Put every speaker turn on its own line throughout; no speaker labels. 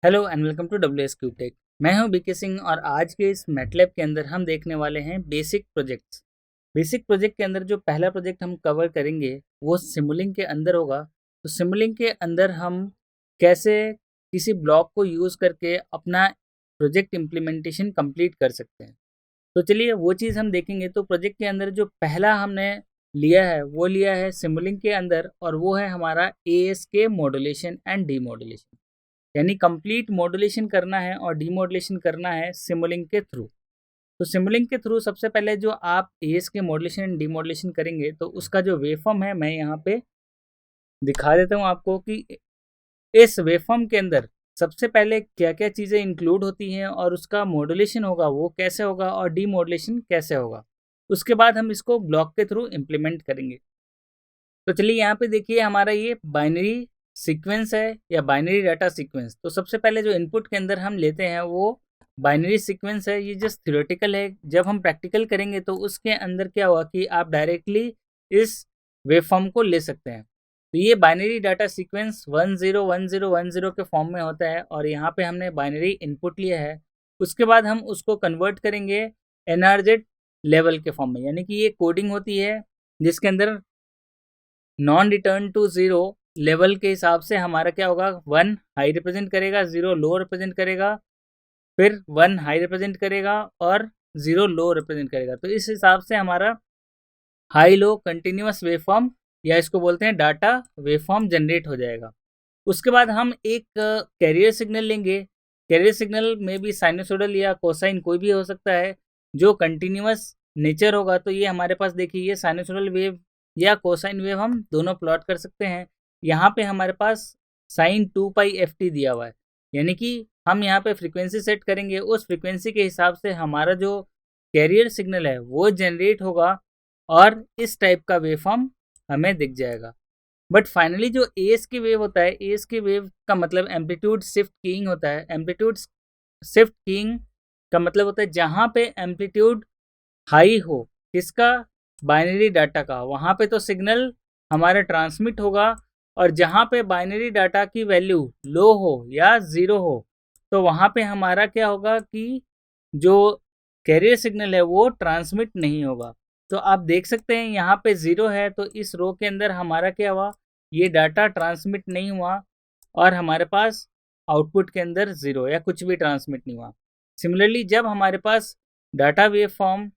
Hello and welcome to W S cube tech. मैं हूं BK Singh और आज के इस मैटलैब के अंदर हम देखने वाले हैं बेसिक प्रोजेक्ट्स। बेसिक प्रोजेक्ट के अंदर जो पहला प्रोजेक्ट हम कवर करेंगे वो सिमुलिंक के अंदर होगा। तो सिमुलिंक के अंदर हम कैसे किसी ब्लॉक को यूज़ करके अपना प्रोजेक्ट इम्प्लीमेंटेशन कंप्लीट कर सकते हैं। तो चलिए वो चीज़ हम देखेंगे। तो प्रोजेक्ट के अंदर जो पहला हमने लिया है वो लिया है सिमुलिंक के अंदर, और वो है हमारा ASK मॉड्यूलेशन एंड डीमॉड्यूलेशन, यानी कंप्लीट मॉड्यूलेशन करना है और डीमॉड्यूलेशन करना है सिमुलिंक के थ्रू। तो सिमुलिंक के थ्रू सबसे पहले जो आप एएस के मॉड्यूलेशन एंड डीमॉड्यूलेशन करेंगे तो उसका जो वेवफॉर्म है मैं यहाँ पे दिखा देता हूँ आपको कि इस वेवफॉर्म के अंदर सबसे पहले क्या क्या चीज़ें इंक्लूड होती हैं और उसका मॉड्यूलेशन होगा वो कैसे होगा और डीमॉड्यूलेशन कैसे होगा। उसके बाद हम इसको ब्लॉक के थ्रू इम्प्लीमेंट करेंगे। तो चलिए यहाँ पे देखिए हमारा ये बाइनरी सीक्वेंस है या बाइनरी डाटा सीक्वेंस। तो सबसे पहले जो इनपुट के अंदर हम लेते हैं वो बाइनरी सीक्वेंस है। ये जस्ट थ्योरेटिकल है, जब हम प्रैक्टिकल करेंगे तो उसके अंदर क्या हुआ कि आप डायरेक्टली इस वेवफॉर्म को ले सकते हैं। तो ये बाइनरी डाटा सीक्वेंस 101010 के फॉर्म में होता है और यहाँ पे हमने बाइनरी इनपुट लिया है। उसके बाद हम उसको कन्वर्ट करेंगे NRZ लेवल के फॉर्म में, यानी कि ये कोडिंग होती है जिसके अंदर non return to zero level के हिसाब से हमारा क्या होगा, 1 हाई रिप्रेजेंट करेगा, 0 लो रिप्रेजेंट करेगा, फिर 1 हाई रिप्रेजेंट करेगा और 0 लो रिप्रेजेंट करेगा। तो इस हिसाब से हमारा हाई लो कंटिन्यूस वेवफॉर्म या इसको बोलते हैं डाटा वेवफॉर्म जनरेट हो जाएगा। उसके बाद हम एक कैरियर सिग्नल लेंगे। कैरियर सिग्नल में भी साइनोसोडल या कोसाइन कोई भी हो सकता है जो कंटिन्यूस नेचर होगा। तो ये हमारे पास देखिए ये साइनोसोडल वेव या कोसाइन वेव हम दोनों प्लॉट कर सकते हैं। यहाँ पे हमारे पास साइन 2π/ft दिया हुआ है, यानी कि हम यहाँ पे फ्रीक्वेंसी सेट करेंगे, उस फ्रीक्वेंसी के हिसाब से हमारा जो कैरियर सिग्नल है वो जनरेट होगा और इस टाइप का वेवफॉर्म हमें दिख जाएगा। बट फाइनली जो एएस की वेव होता है, एएस की वेव का मतलब एम्पलीट्यूड शिफ्ट कीइंग होता है। एम्पलीट्यूड शिफ्ट कीइंग का मतलब होता है जहाँ पे एम्पलीट्यूड हाई हो किसका, बाइनरी डाटा का, वहाँ पे तो सिग्नल हमारा ट्रांसमिट होगा, और जहाँ पे बाइनरी डाटा की वैल्यू लो हो या ज़ीरो हो तो वहाँ पे हमारा क्या होगा कि जो कैरियर सिग्नल है वो ट्रांसमिट नहीं होगा। तो आप देख सकते हैं यहाँ पे 0 है तो इस रो के अंदर हमारा क्या हुआ, ये डाटा ट्रांसमिट नहीं हुआ और हमारे पास आउटपुट के अंदर 0 या कुछ भी ट्रांसमिट नहीं हुआ। सिमिलरली जब हमारे पास डाटा वेव फॉर्म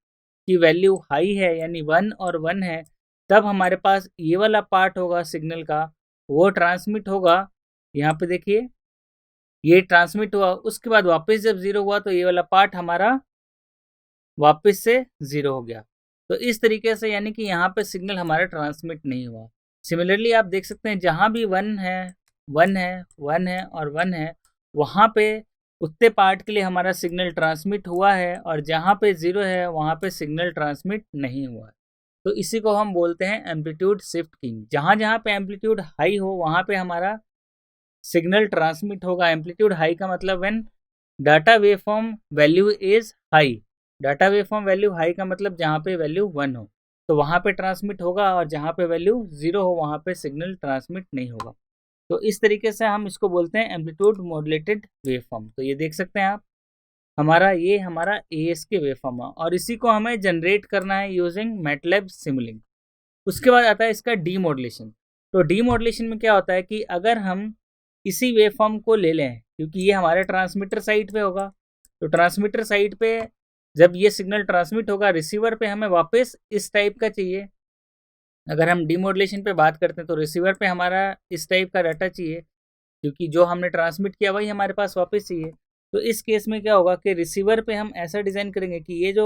की वैल्यू हाई है यानी 1 और 1 है, तब हमारे पास ये वाला पार्ट होगा सिग्नल का, वो ट्रांसमिट होगा। यहाँ पे देखिए ये ट्रांसमिट हुआ, उसके बाद वापस जब 0 हुआ तो ये वाला पार्ट हमारा वापस से 0 हो गया। तो इस तरीके से यानी कि यहाँ पे सिग्नल हमारा ट्रांसमिट नहीं हुआ। सिमिलरली आप देख सकते हैं जहाँ भी 1 है 1 है 1 है और 1 है, वहाँ पे उतने पार्ट के लिए हमारा सिग्नल ट्रांसमिट हुआ है, और जहाँ पे 0 है वहाँ पे सिग्नल ट्रांसमिट नहीं हुआ है। तो इसी को हम बोलते हैं एम्पलीट्यूड शिफ्ट कीइंग। जहाँ जहाँ पे एम्पलीट्यूड हाई हो वहाँ पे हमारा सिग्नल ट्रांसमिट होगा। एम्पलीट्यूड हाई का मतलब when data waveform value is high, data waveform value high का मतलब जहाँ पे वैल्यू 1 हो तो वहाँ पे ट्रांसमिट होगा, और जहाँ पे वैल्यू 0 हो वहाँ पे सिग्नल ट्रांसमिट नहीं होगा। तो इस तरीके से हम इसको बोलते हैं एम्पलीट्यूड मॉड्यूलेटेड वेवफॉर्म। तो ये देख सकते हैं आप, ये हमारा एएस के वेवफॉर्म है और इसी को हमें जनरेट करना है यूजिंग मैटलैब सिमुलिंक। उसके बाद आता है इसका डीमॉड्यूलेशन। तो डीमॉड्यूलेशन में क्या होता है कि अगर हम इसी वेवफॉर्म को ले लें, क्योंकि ये हमारे ट्रांसमीटर साइड पे होगा, तो ट्रांसमीटर साइड पे जब ये सिग्नल ट्रांसमिट होगा रिसीवर पे हमें वापस इस टाइप का चाहिए। अगर हम डीमॉड्यूलेशन पे बात करते हैं तो रिसीवर पे हमारा इस टाइप का डाटा चाहिए, क्योंकि जो हमने ट्रांसमिट किया वही हमारे पास वापस चाहिए। तो इस केस में क्या होगा कि रिसीवर पे हम ऐसा डिज़ाइन करेंगे कि ये जो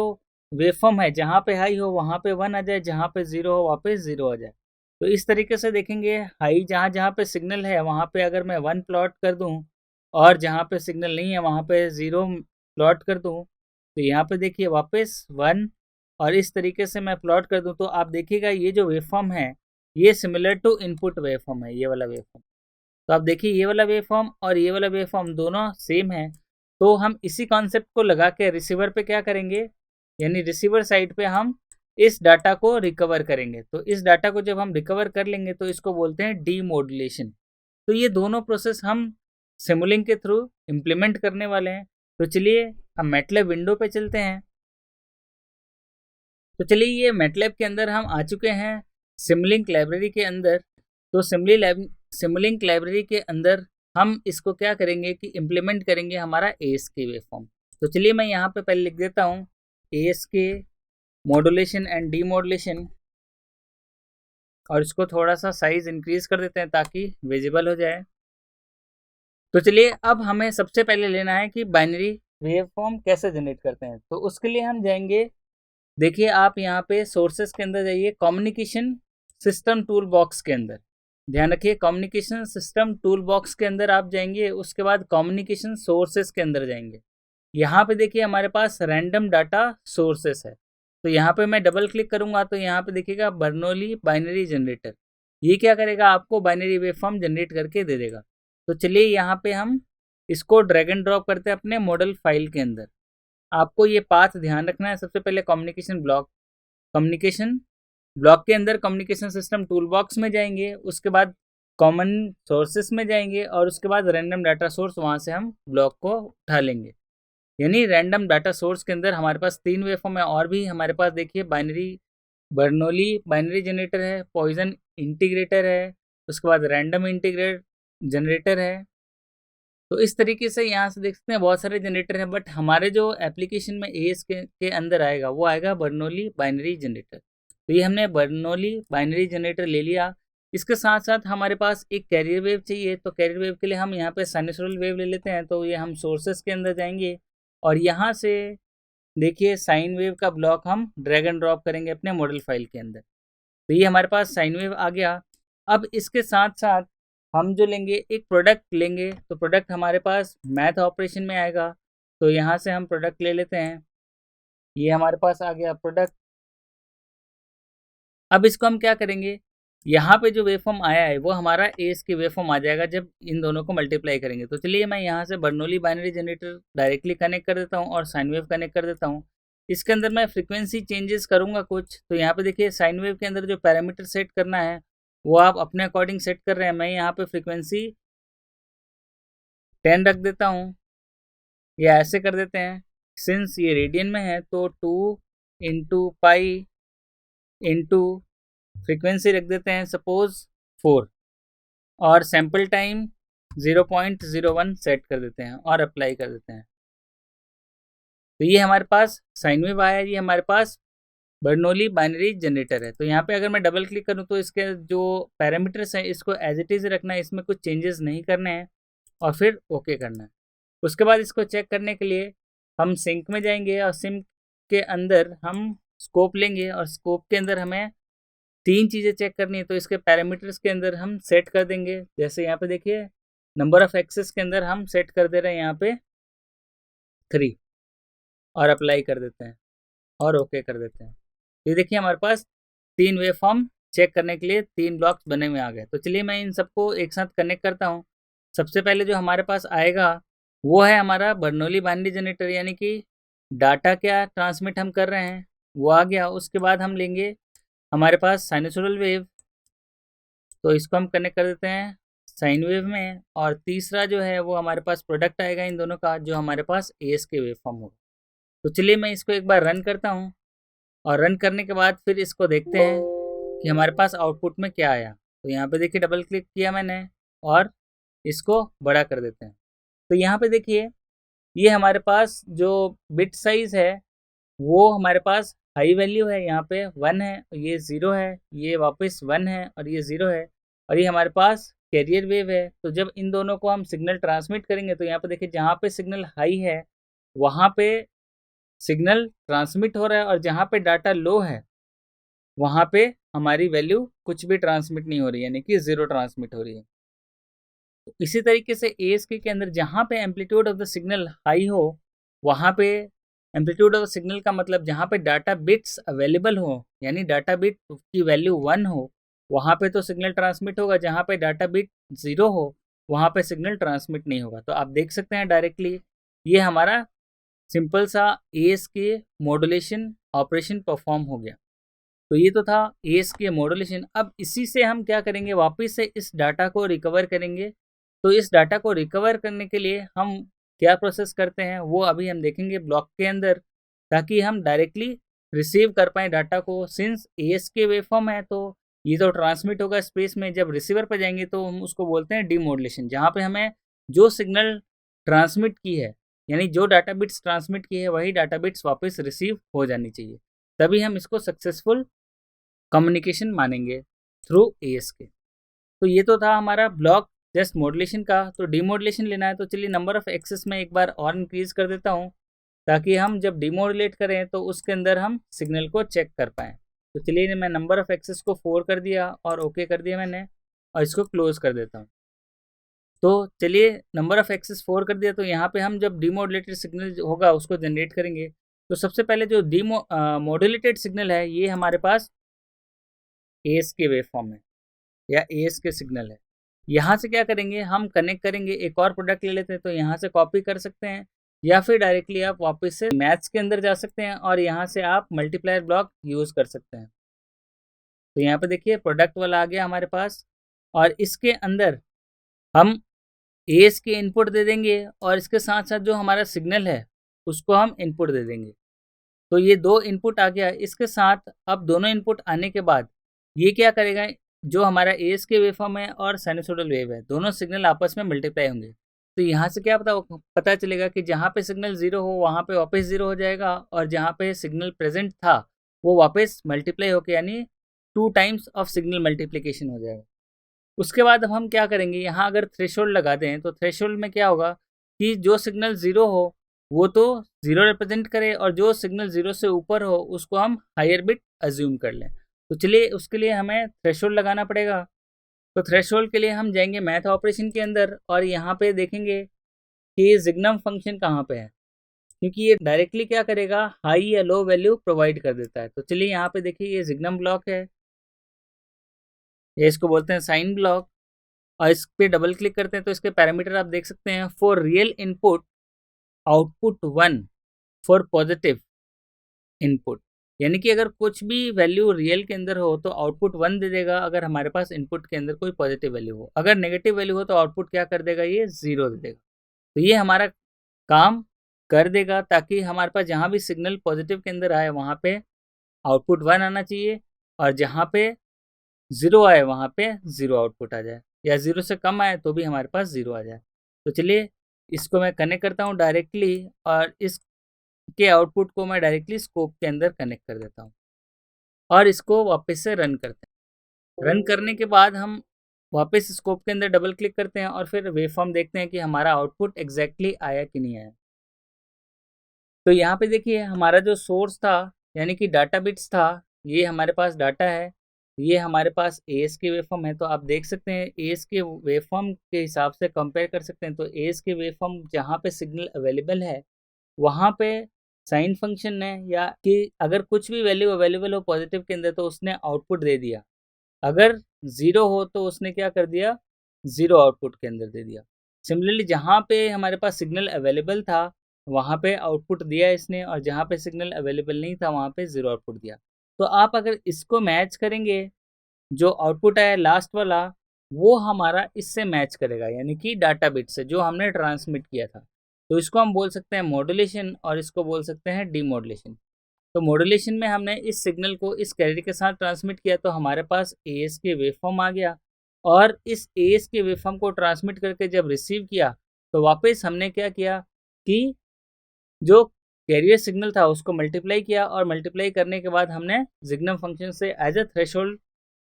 वेवफॉर्म है जहाँ पे हाई हो वहाँ पे 1 आ जाए, जहाँ पे 0 हो वापस 0 आ जाए। तो इस तरीके से देखेंगे हाई जहाँ जहाँ पे सिग्नल है वहाँ पे अगर मैं 1 प्लॉट कर दूँ और जहाँ पे सिग्नल नहीं है वहाँ पे 0 प्लॉट कर दूँ, तो यहाँ पे देखिए वापस 1, और इस तरीके से मैं प्लॉट कर दूँ तो आप देखिएगा ये जो वेवफॉर्म है ये सिमिलर टू इनपुट वेवफॉर्म है, ये वाला वेवफॉर्म। तो आप देखिए ये वाला वेवफॉर्म और ये वाला वेवफॉर्म दोनों सेम है। तो हम इसी कॉन्सेप्ट को लगा के रिसीवर पे क्या करेंगे, यानी रिसीवर साइड पे हम इस डाटा को रिकवर करेंगे। तो इस डाटा को जब हम रिकवर कर लेंगे तो इसको बोलते हैं डीमॉड्यूलेशन। तो ये दोनों प्रोसेस हम सिमुलिंक के थ्रू इम्प्लीमेंट करने वाले हैं। तो चलिए हम मैटलैब विंडो पे चलते हैं। तो चलिए ये मैटलैब के अंदर हम आ चुके हैं सिमुलिंक लाइब्रेरी के अंदर। तो सिमुलिंक लाइब्रेरी के अंदर हम इसको क्या करेंगे कि इम्प्लीमेंट करेंगे हमारा ASK वेवफॉर्म। तो चलिए मैं यहाँ पे पहले लिख देता हूँ ASK मॉड्यूलेशन एंड डीमॉड्यूलेशन, और इसको थोड़ा सा साइज इंक्रीज कर देते हैं ताकि विजिबल हो जाए। तो चलिए अब हमें सबसे पहले लेना है कि बाइनरी वेवफॉर्म कैसे जनरेट करते हैं। तो उसके लिए हम जाएंगे, देखिए आप यहाँ पे सोर्सेस के अंदर जाइए, कम्युनिकेशन सिस्टम टूल बॉक्स के अंदर, ध्यान रखिए कम्युनिकेशन सिस्टम टूल बॉक्स के अंदर आप जाएंगे, उसके बाद कम्युनिकेशन सोर्सेस के अंदर जाएंगे। यहाँ पे देखिए हमारे पास रैंडम डाटा सोर्सेस है। तो यहाँ पे मैं डबल क्लिक करूँगा तो यहाँ पे देखिएगा बर्नौली बाइनरी जनरेटर, ये क्या करेगा, आपको बाइनरी वेवफॉर्म जनरेट करके दे देगा। तो चलिए यहाँ पे हम इसको ड्रैग एंड ड्रॉप करते हैं अपने मॉडल फाइल के अंदर। आपको ये पाथ ध्यान रखना है। सबसे पहले कम्युनिकेशन ब्लॉक के अंदर कम्युनिकेशन सिस्टम टूल बॉक्स में जाएंगे, उसके बाद कॉमन सोर्सेस में जाएंगे, और उसके बाद रैंडम डाटा सोर्स, वहाँ से हम ब्लॉक को उठा लेंगे। यानी रैंडम डाटा सोर्स के अंदर हमारे पास 3 वेवफॉर्म है, और भी हमारे पास देखिए बर्नौली बाइनरी जनरेटर है, पॉइजन इंटीग्रेटर है, उसके बाद रैंडम इंटीग्रेट जनरेटर है। तो इस तरीके से यहाँ से देख सकते हैं बहुत सारे जनरेटर हैं, बट हमारे जो एप्लीकेशन में ASK के अंदर आएगा वो आएगा बर्नौली बाइनरी जनरेटर। तो ये हमने बर्नौली बाइनरी जनरेटर ले लिया। इसके साथ साथ हमारे पास एक कैरियर वेव चाहिए, तो कैरियर वेव के लिए हम यहाँ पे साइनसॉइडल वेव ले लेते हैं। तो ये हम सोर्सेस के अंदर जाएंगे, और यहाँ से देखिए साइन वेव का ब्लॉक हम ड्रैग एंड ड्रॉप करेंगे अपने मॉडल फाइल के अंदर। तो ये हमारे पास साइन वेव आ गया। अब इसके साथ साथ हम जो लेंगे, एक प्रोडक्ट लेंगे, तो प्रोडक्ट हमारे पास मैथ ऑपरेशन में आएगा। तो यहाँ से हम प्रोडक्ट ले लेते हैं, ये हमारे पास आ गया प्रोडक्ट। अब इसको हम क्या करेंगे, यहाँ पे जो वेवफॉर्म आया है वो हमारा ASK वेवफॉर्म आ जाएगा जब इन दोनों को मल्टीप्लाई करेंगे। तो चलिए मैं यहाँ से Bernoulli binary generator directly connect कर देता हूँ और साइन वेव कनेक्ट कर देता हूँ। इसके अंदर मैं फ्रीक्वेंसी चेंजेस करूँगा कुछ। तो यहाँ पे देखिए साइन वेव के अंदर जो पैरामीटर सेट करना है वो आप अपने अकॉर्डिंग सेट कर रहे हैं। मैं यहाँ पे फ्रीक्वेंसी 10 रख देता हूँ, या ऐसे कर देते हैं, सिंस ये रेडियन में है तो 2 इंटू पाई इंटू फ्रीक्वेंसी रख देते हैं सपोज 4, और सैम्पल टाइम 0.01 सेट कर देते हैं और अप्लाई कर देते हैं। तो ये हमारे पास साइन वेव आया, ये हमारे पास बर्नौली बाइनरी जनरेटर है। तो यहाँ पे अगर मैं डबल क्लिक करूँ तो इसके जो पैरामीटर्स हैं इसको एज इट इज़ रखना है, इसमें कुछ चेंजेस नहीं करने हैं, और फिर ओके करना है। उसके बाद इसको चेक करने के लिए हम सिंक में जाएंगे, और सिंक के अंदर हम स्कोप लेंगे, और स्कोप के अंदर हमें 3 चीज़ें चेक करनी है। तो इसके पैरामीटर्स के अंदर हम सेट कर देंगे, जैसे यहाँ पे देखिए नंबर ऑफ एक्सेस के अंदर हम सेट कर दे रहे हैं यहाँ पे 3, और अप्लाई कर देते हैं और ओके कर देते हैं। ये देखिए हमारे पास 3 वेवफॉर्म चेक करने के लिए 3 ब्लॉक्स बने हुए आ गए। तो चलिए मैं इन सबको एक साथ कनेक्ट करता हूँ। सबसे पहले जो हमारे पास आएगा वो है हमारा बर्नौली बाइनरी जनरेटर, यानी कि डाटा क्या ट्रांसमिट हम कर रहे हैं वो आ गया। उसके बाद हम लेंगे हमारे पास साइनसॉइडल वेव, तो इसको हम कनेक्ट कर देते हैं साइन वेव में। और तीसरा जो है वो हमारे पास प्रोडक्ट आएगा इन दोनों का, जो हमारे पास ASK वेवफॉर्म होगा। तो चलिए मैं इसको एक बार रन करता हूँ, और रन करने के बाद फिर इसको देखते हैं कि हमारे पास आउटपुट में क्या आया। तो यहाँ पे देखिए डबल क्लिक किया मैंने, और इसको बड़ा कर देते हैं। तो यहाँ पे देखिए ये हमारे पास जो बिट साइज है वो हमारे पास हाई वैल्यू है, यहाँ पे 1 है, ये 0 है, ये वापस 1 है, और ये 0 है, और ये हमारे पास कैरियर वेव है। तो जब इन दोनों को हम सिग्नल ट्रांसमिट करेंगे तो यहाँ पे देखिए जहाँ पे सिग्नल हाई है वहाँ पे सिग्नल ट्रांसमिट हो रहा है, और जहाँ पे डाटा लो है वहाँ पे हमारी वैल्यू कुछ भी ट्रांसमिट नहीं हो रही, यानी कि 0 ट्रांसमिट हो रही है। तो इसी तरीके से ASK के अंदर जहाँ पे amplitude of the signal high हो वहाँ पे, एम्पलीट्यूड ऑफ सिग्नल का मतलब जहाँ पे डाटा बिट्स अवेलेबल हो, यानी डाटा बिट की वैल्यू 1 हो वहाँ पे तो सिग्नल ट्रांसमिट होगा, जहाँ पे डाटा बिट 0 हो वहाँ पे सिग्नल ट्रांसमिट नहीं होगा। तो आप देख सकते हैं डायरेक्टली ये हमारा सिंपल सा ASK मॉड्यूलेशन ऑपरेशन परफॉर्म हो गया। तो ये तो था ASK मॉड्यूलेशन। अब इसी से हम क्या करेंगे, वापस से इस डाटा को रिकवर करेंगे। तो इस डाटा को रिकवर करने के लिए हम क्या प्रोसेस करते हैं वो अभी हम देखेंगे ब्लॉक के अंदर, ताकि हम डायरेक्टली रिसीव कर पाएँ डाटा को। सिंस ASK वेवफॉर्म है तो ये तो ट्रांसमिट होगा स्पेस में, जब रिसीवर पे जाएंगे तो हम उसको बोलते हैं डीमॉड्यूलेशन, जहाँ पे हमें जो सिग्नल ट्रांसमिट की है, यानी जो डाटा बिट्स ट्रांसमिट की है वही डाटा बिट्स वापस रिसीव हो जानी चाहिए, तभी हम इसको सक्सेसफुल कम्युनिकेशन मानेंगे थ्रू ASK। तो ये तो था हमारा ब्लॉक जस्ट मॉड्यूलेशन का। तो डीमॉड्यूलेशन लेना है तो चलिए नंबर ऑफ एक्सेस में एक बार और इंक्रीज कर देता हूँ, ताकि हम जब डीमॉड्यूलेट करें तो उसके अंदर हम सिग्नल को चेक कर पाएँ। तो चलिए मैं नंबर ऑफ एक्सेस को 4 कर दिया और ओके कर दिया मैंने, और इसको क्लोज कर देता हूँ। तो चलिए नंबर ऑफ एक्सेस 4 कर दिया, तो यहाँ पे हम जब डीमॉड्यूलेटेड सिग्नल होगा उसको जनरेट करेंगे। तो सबसे पहले जो मॉड्यूलेटेड सिग्नल है ये हमारे पास ASK वेवफॉर्म है या ASK सिग्नल है। यहाँ से क्या करेंगे, हम कनेक्ट करेंगे, एक और प्रोडक्ट ले लेते हैं, तो यहाँ से कॉपी कर सकते हैं या फिर डायरेक्टली आप वापस से मैथ्स के अंदर जा सकते हैं और यहाँ से आप मल्टीप्लायर ब्लॉक यूज़ कर सकते हैं। तो यहाँ पे देखिए प्रोडक्ट वाला आ गया हमारे पास, और इसके अंदर हम ASK इनपुट दे देंगे और इसके साथ साथ जो हमारा सिग्नल है उसको हम इनपुट दे देंगे। तो ये 2 इनपुट आ गया। इसके साथ अब दोनों इनपुट आने के बाद ये क्या करेगा, जो हमारा ASK वेवफॉर्म है और साइनसोइडल वेव है, दोनों सिग्नल आपस में मल्टीप्लाई होंगे। तो यहाँ से क्या पता चलेगा कि जहाँ पे सिग्नल 0 हो वहाँ पे वापस 0 हो जाएगा, और जहाँ पे सिग्नल प्रेजेंट था वो वापस मल्टीप्लाई होके, यानी 2 टाइम्स ऑफ सिग्नल मल्टीप्लिकेशन हो जाएगा। उसके बाद अब हम क्या करेंगे, यहाँ अगर थ्रेशोल्ड लगा दें तो थ्रेशोल्ड में क्या होगा कि जो सिग्नल 0 हो वो तो 0 रिप्रेजेंट करे, और जो सिग्नल 0 से ऊपर हो उसको हम हायर बिट अज्यूम कर लें। तो चलिए उसके लिए हमें थ्रेशोल्ड लगाना पड़ेगा। तो थ्रेशोल्ड के लिए हम जाएंगे मैथ ऑपरेशन के अंदर और यहाँ पे देखेंगे कि जिग्नम फंक्शन कहाँ पे है, क्योंकि ये डायरेक्टली क्या करेगा, हाई या लो वैल्यू प्रोवाइड कर देता है। तो चलिए यहाँ पे देखिए ये जिग्नम ब्लॉक है, ये इसको बोलते हैं साइन ब्लॉक, और इस पर डबल क्लिक करते हैं तो इसके पैरामीटर आप देख सकते हैं। For real input output 1, for positive input, यानी कि अगर कुछ भी वैल्यू रियल के अंदर हो तो आउटपुट 1 दे देगा, अगर हमारे पास इनपुट के अंदर कोई पॉजिटिव वैल्यू हो। अगर नेगेटिव वैल्यू हो तो आउटपुट क्या कर देगा, ये 0 दे देगा। तो ये हमारा काम कर देगा, ताकि हमारे पास जहाँ भी सिग्नल पॉजिटिव के अंदर आए वहाँ पे आउटपुट 1 आना चाहिए, और जहाँ पे 0 आए वहाँ पे 0 आउटपुट आ जाए, या 0 से कम आए तो भी हमारे पास 0 आ जाए। तो चलिए इसको मैं कनेक्ट करता हूँ डायरेक्टली, और इसके आउटपुट को मैं डायरेक्टली स्कोप के अंदर कनेक्ट कर देता हूँ, और इसको वापस से रन करते हैं। रन करने के बाद हम वापस स्कोप के अंदर डबल क्लिक करते हैं और फिर वेवफॉर्म देखते हैं कि हमारा आउटपुट एग्जैक्टली आया कि नहीं आया। तो यहाँ पे देखिए हमारा जो सोर्स था, यानी कि डाटा बिट्स था, ये हमारे पास डाटा है, ये हमारे पास ASK वेवफॉर्म है। तो आप देख सकते हैं ASK वेवफॉर्म के हिसाब से कंपेयर कर सकते हैं। तो ASK वेवफॉर्म जहाँ पे सिग्नल अवेलेबल है वहाँ पे साइन फंक्शन है, या कि अगर कुछ भी वैल्यू अवेलेबल हो पॉजिटिव के अंदर तो उसने आउटपुट दे दिया, अगर 0 हो तो उसने क्या कर दिया, 0 आउटपुट के अंदर दे दिया। सिमिलरली जहाँ पे हमारे पास सिग्नल अवेलेबल था वहाँ पे आउटपुट दिया इसने, और जहाँ पे सिग्नल अवेलेबल नहीं था वहाँ पे 0 आउटपुट दिया। तो आप अगर इसको मैच करेंगे, जो आउटपुट आया लास्ट वाला वो हमारा इससे मैच करेगा, यानी कि डाटा बिट से जो हमने ट्रांसमिट किया था। तो इसको हम बोल सकते हैं मॉड्यूलेशन, और इसको बोल सकते हैं डीमॉड्यूलेशन। तो मॉड्यूलेशन में हमने इस सिग्नल को इस कैरियर के साथ ट्रांसमिट किया तो हमारे पास ASK वेवफॉर्म आ गया, और इस ASK वेवफॉर्म को ट्रांसमिट करके जब रिसीव किया तो वापस हमने क्या किया कि जो कैरियर सिग्नल था उसको मल्टीप्लाई किया, और मल्टीप्लाई करने के बाद हमने जिग्नम फंक्शन से एज अ थ्रेशोल्ड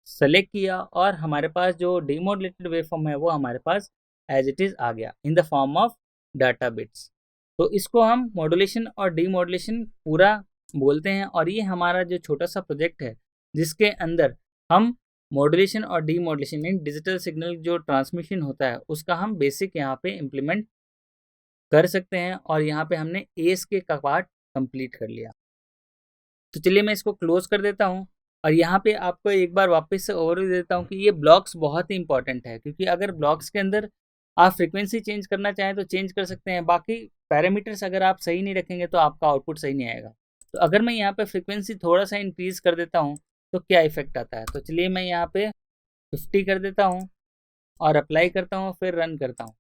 सेलेक्ट किया, और हमारे पास जो डीमॉड्यूलेटेड वेवफॉर्म है वो हमारे पास एज इट इज़ आ गया in the form of data bits. तो इसको हम मॉड्यूलेशन और डीमॉड्यूलेशन पूरा बोलते हैं, और ये हमारा जो छोटा सा प्रोजेक्ट है जिसके अंदर हम मॉड्यूलेशन और डीमॉड्यूलेशन इन डिजिटल सिग्नल जो ट्रांसमिशन होता है उसका हम बेसिक यहाँ पे इम्प्लीमेंट कर सकते हैं, और यहाँ पे हमने ASK का पार्ट कंप्लीट कर लिया। तो चलिए मैं इसको क्लोज कर देता हूँ, और यहाँ पे आपको एक बार वापस से ओवरव्यू देता हूँ कि ये ब्लॉक्स बहुत ही इंपॉर्टेंट है, क्योंकि अगर ब्लॉक्स के अंदर आप फ्रीक्वेंसी चेंज करना चाहें तो चेंज कर सकते हैं, बाकी पैरामीटर्स अगर आप सही नहीं रखेंगे तो आपका आउटपुट सही नहीं आएगा। तो अगर मैं यहाँ पे फ्रीक्वेंसी थोड़ा सा इंक्रीज कर देता हूँ तो क्या इफेक्ट आता है, तो चलिए मैं यहाँ पे 50 कर देता हूँ और अप्लाई करता हूँ, फिर रन करता हूँ।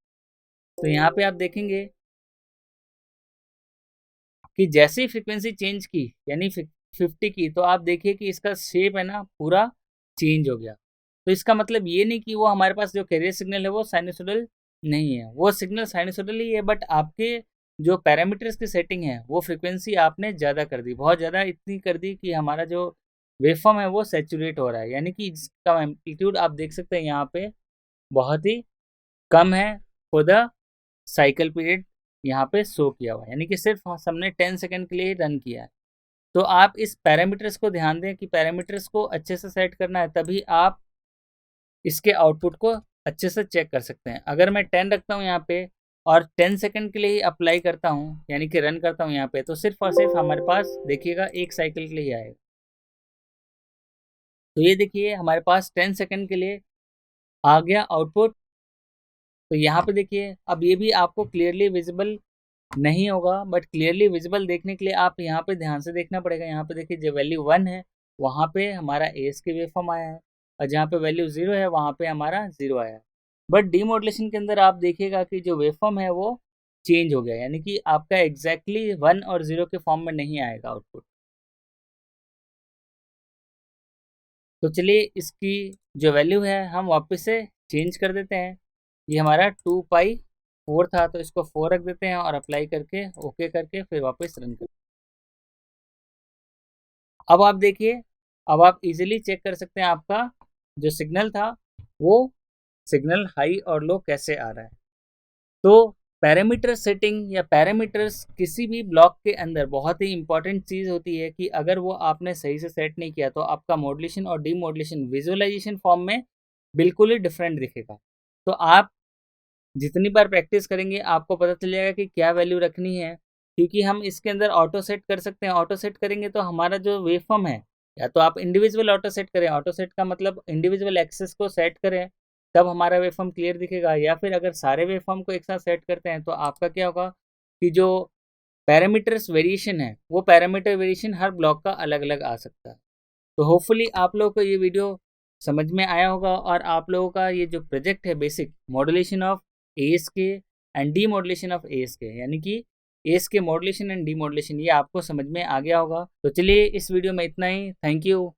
तो यहाँ पे आप देखेंगे कि जैसे ही फ्रीक्वेंसी चेंज की यानी 50 की, तो आप देखिए कि इसका शेप है ना पूरा चेंज हो गया। तो इसका मतलब ये नहीं कि वो हमारे पास जो कैरियर सिग्नल है वो साइनसोइडल नहीं है, वो सिग्नल साइनसोइडल ही है, बट आपके जो पैरामीटर्स की सेटिंग है वो फ्रीक्वेंसी आपने ज़्यादा कर दी, बहुत ज़्यादा इतनी कर दी कि हमारा जो वेवफॉर्म है वो सैचुरेट हो रहा है, यानी कि इसका एम्पलीट्यूड आप देख सकते हैं यहाँ पे बहुत ही कम है फॉर द साइकिल पीरियड यहाँ पे शो किया हुआ है, यानी कि सिर्फ हमने 10 सेकेंड के लिए रन किया है। तो आप इस पैरामीटर्स को ध्यान दें कि पैरामीटर्स को अच्छे से सेट करना है, तभी आप इसके आउटपुट को अच्छे से चेक कर सकते हैं। अगर मैं 10 रखता हूँ यहाँ पे और 10 सेकेंड के लिए ही अप्लाई करता हूँ यानी कि रन करता हूँ यहाँ पे, तो सिर्फ और सिर्फ हमारे पास देखिएगा एक साइकिल के लिए ही आएगा। तो ये देखिए हमारे पास 10 सेकेंड के लिए आ गया आउटपुट। तो यहाँ पे देखिए अब ये भी आपको क्लियरली विजिबल नहीं होगा, बट क्लियरली विजिबल देखने के लिए आप यहाँ पे ध्यान से देखना पड़ेगा। यहाँ पे देखिए जो वैल्यू 1 है वहाँ पे हमारा एस के वेवफॉर्म आया है, और जहाँ पे वैल्यू 0 है वहाँ पे हमारा 0 आया है। बट डीमॉड्यूलेशन के अंदर आप देखिएगा कि जो वेवफॉर्म है वो चेंज हो गया, यानी कि आपका एग्जैक्टली 1 और 0 के फॉर्म में नहीं आएगा आउटपुट। तो चलिए इसकी जो वैल्यू है हम वापस से चेंज कर देते हैं। ये हमारा 2π4 था, तो इसको 4 रख देते हैं और अप्लाई करके ओके करके फिर वापस रन कर। अब आप देखिए, अब आप इजीली चेक कर सकते हैं आपका जो सिग्नल था वो सिग्नल हाई और लो कैसे आ रहा है। तो पैरामीटर सेटिंग या पैरामीटर्स किसी भी ब्लॉक के अंदर बहुत ही इंपॉर्टेंट चीज़ होती है कि अगर वो आपने सही से सेट नहीं किया तो आपका मॉड्यूलेशन और डीमॉड्यूलेशन विजुअलाइजेशन फॉर्म में बिल्कुल ही डिफरेंट दिखेगा। तो आप जितनी बार प्रैक्टिस करेंगे आपको पता चल जाएगा कि क्या वैल्यू रखनी है, क्योंकि हम इसके अंदर ऑटो सेट कर सकते हैं। ऑटो सेट करेंगे तो हमारा जो वेवफॉर्म है, या तो आप इंडिविजुअल ऑटो सेट करें, ऑटो सेट का मतलब इंडिविजुअल एक्सेस को सेट करें तब हमारा वेवफॉर्म क्लियर दिखेगा, या फिर अगर सारे वेवफॉर्म को एक साथ सेट करते हैं तो आपका क्या होगा कि जो पैरामीटर्स वेरिएशन है वो पैरामीटर वेरिएशन हर ब्लॉक का अलग अलग आ सकता है। तो होपफुली आप लोगों को ये वीडियो समझ में आया होगा, और आप लोगों का ये जो प्रोजेक्ट है बेसिक मॉड्यूलेशन ऑफ एस के and D modulation of S के, यानी कि एस के मॉड्यूलेशन एंड डी मॉड्यूलेशन, ये आपको समझ में आ गया होगा। तो चलिए इस वीडियो में इतना ही। Thank you.